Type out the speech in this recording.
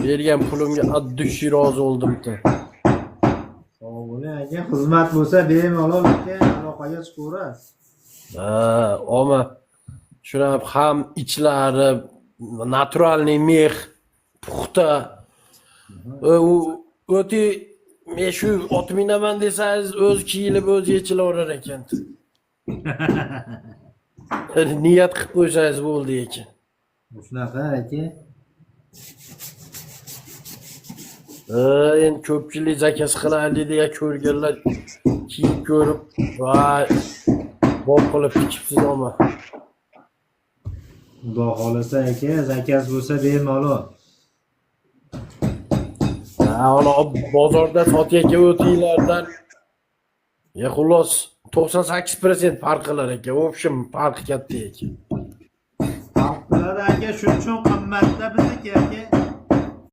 Bergan pulimga addushi rozi bo'ldim-da. Sog' bo'ling aka, xizmat bo'lsa bemalol aka, aloqaga chiqaverasiz. Ha, ama shuna ham ichlari naturalniy mex, puxta. U o'ti men shu ot minaman desangiz o'z kiyilib o'z yechilaverar ekan. Niyat qilib qo'ysangiz bo'ldi ekan. Shunaqa aka. Endi ko'pchilik zakaz qilaylik deya ko'rganlar kiyib ko'rib, voy, bob qilib tikibsiz ama. Xudo xolasa aka, zakaz bo'lsa bemalol. Ha, ona bozorda sotayotgan o'tinglardan xullas 98% farq qilar ekan. В общем, farqi katta ekan. Farq qiladi aka, shuning uchun qimmatda bizniki aka.